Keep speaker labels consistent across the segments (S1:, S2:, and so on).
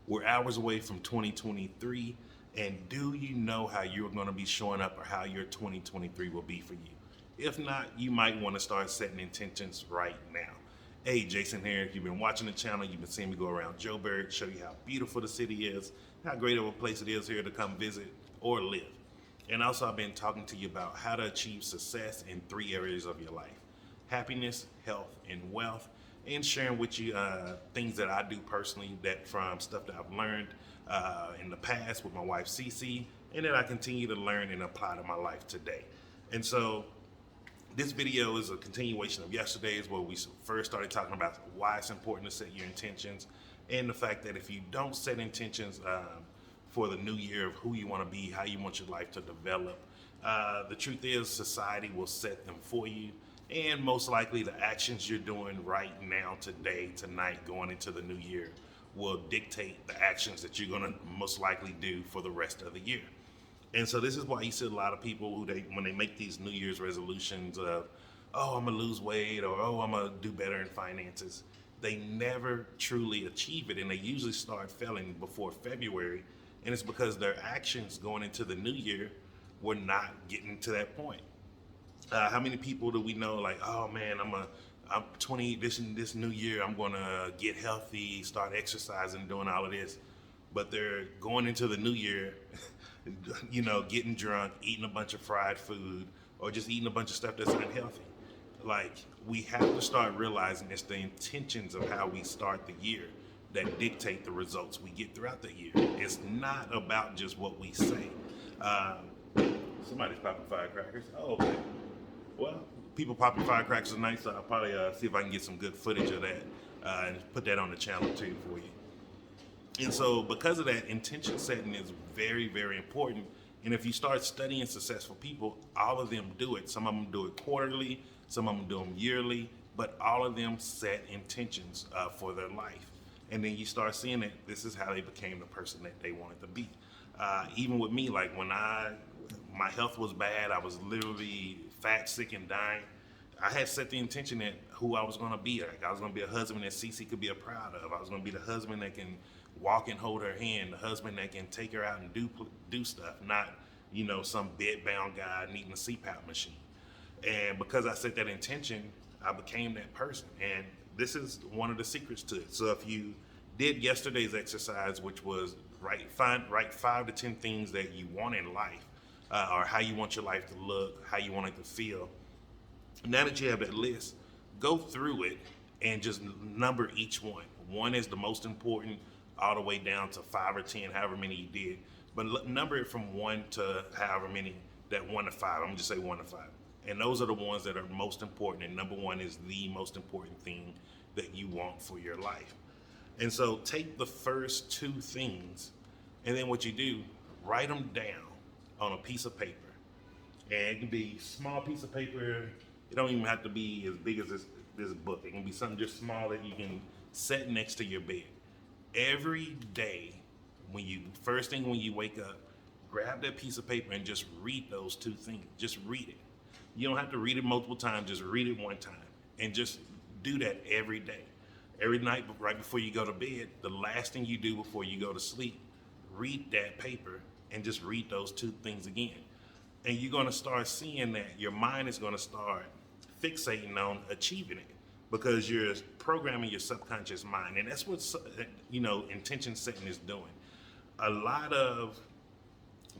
S1: We're hours away from 2023, and do you know how you're going to be showing up or how your 2023 will be for you? If not, you might want to start setting intentions right now. Hey, Jason here. If you've been watching the channel, you've been seeing me go around Joburg, show you how beautiful the city is, how great of a place it is here to come visit or live. And also, I've been talking to you about how to achieve success in three areas of your life: happiness, health, and wealth, and sharing with you things that I do personally, that from stuff that I've learned in the past with my wife Cece, and that I continue to learn and apply to my life today. And so this video is a continuation of yesterday's, where we first started talking about why it's important to set your intentions, and the fact that if you don't set intentions for the new year of who you want to be, how you want your life to develop, the truth is society will set them for you. And most likely the actions you're doing right now, today, tonight, going into the new year will dictate the actions that you're going to most likely do for the rest of the year. And so this is why you see a lot of people who when they make these New Year's resolutions of, oh, I'm gonna lose weight, or oh, I'm gonna do better in finances, they never truly achieve it, and they usually start failing before February. And it's because their actions going into the new year were not getting to that point. How many people do we know, like, oh man, I'm 20 this new year, I'm gonna get healthy, start exercising, doing all of this, but they're going into the new year, getting drunk, eating a bunch of fried food, or just eating a bunch of stuff that's unhealthy. Like, we have to start realizing it's the intentions of how we start the year that dictate the results we get throughout the year. It's not about just what we say. Somebody's popping firecrackers. Oh, okay. Well, people popping firecrackers tonight, so I'll probably see if I can get some good footage of that and put that on the channel too for you. And so because of that, intention setting is very, very important. And if you start studying successful people, all of them do it. Some of them do it quarterly, some of them do them yearly, but all of them set intentions for their life. And then you start seeing that this is how they became the person that they wanted to be. Even with me, like when my health was bad, I was literally fat, sick, and dying. I had set the intention that who I was going to be. Like, I was going to be a husband that Cece could be proud of. I was going to be the husband that can walk and hold her hand, the husband that can take her out and do stuff, not some bed-bound guy needing a CPAP machine. And because I set that intention, I became that person. And this is one of the secrets to it. So if you did yesterday's exercise, which was write 5 to 10 things that you want in life, or how you want your life to look, how you want it to feel. Now that you have that list, go through it and just number each one. One is the most important, all the way down to 5 or 10, however many you did. But number it from 1 to however many, that 1 to 5. I'm gonna just say 1 to 5. And those are the ones that are most important. And number 1 is the most important thing that you want for your life. And so take the first 2 things, and then what you do, write them down on a piece of paper. And it can be a small piece of paper. It don't even have to be as big as this book. It can be something just small that you can set next to your bed. Every day, first thing when you wake up, grab that piece of paper and just read those 2 things. Just read it. You don't have to read it multiple times. Just read it one time, and just do that every day. Every night, right before you go to bed, the last thing you do before you go to sleep, read that paper and just read those 2 things again. And you're going to start seeing that your mind is going to start fixating on achieving it, because you're programming your subconscious mind. And that's what intention setting is doing. A lot of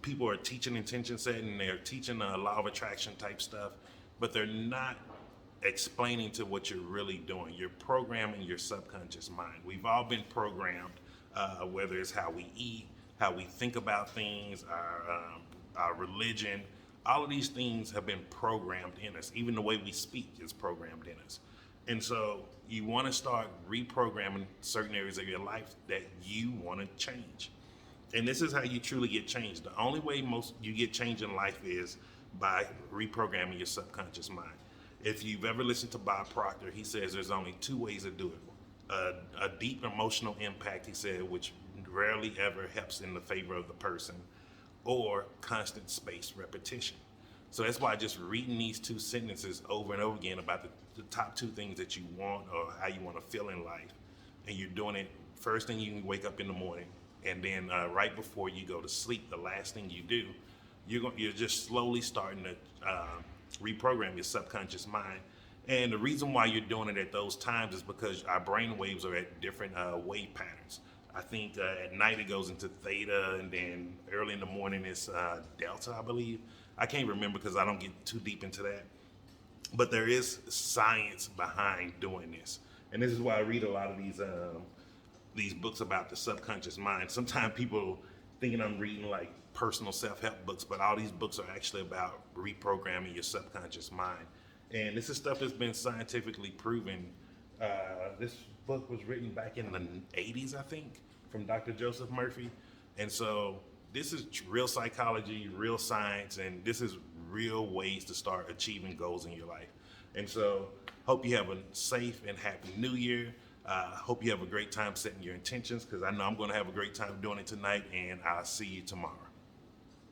S1: people are teaching intention setting, they're teaching law of attraction type stuff, but they're not explaining to what you're really doing. You're programming your subconscious mind. We've all been programmed, whether it's how we eat, how we think about things, our religion. All of these things have been programmed in us. Even the way we speak is programmed in us. And so you want to start reprogramming certain areas of your life that you want to change. And this is how you truly get change. The only way you get change in life is by reprogramming your subconscious mind. If you've ever listened to Bob Proctor, he says there's only 2 ways to do it. A deep emotional impact, he said, which rarely ever helps in the favor of the person, or constant spaced repetition. So that's why just reading these 2 sentences over and over again about the top 2 things that you want or how you want to feel in life, and you're doing it first thing you wake up in the morning, and then right before you go to sleep, the last thing you do, you're just slowly starting to reprogram your subconscious mind. And the reason why you're doing it at those times is because our brain waves are at different wave patterns. I think at night it goes into theta, and then early in the morning it's delta, I believe. I can't remember because I don't get too deep into that. But there is science behind doing this, and this is why I read a lot of these books about the subconscious mind. Sometimes people thinking I'm reading like personal self-help books, but all these books are actually about reprogramming your subconscious mind. And this is stuff that's been scientifically proven. This book was written back in the 80s, I think, from Dr. Joseph Murphy. And so this is real psychology, real science, and this is real ways to start achieving goals in your life. And so hope you have a safe and happy new year. Hope you have a great time setting your intentions, because I know I'm going to have a great time doing it tonight, and I'll see you tomorrow.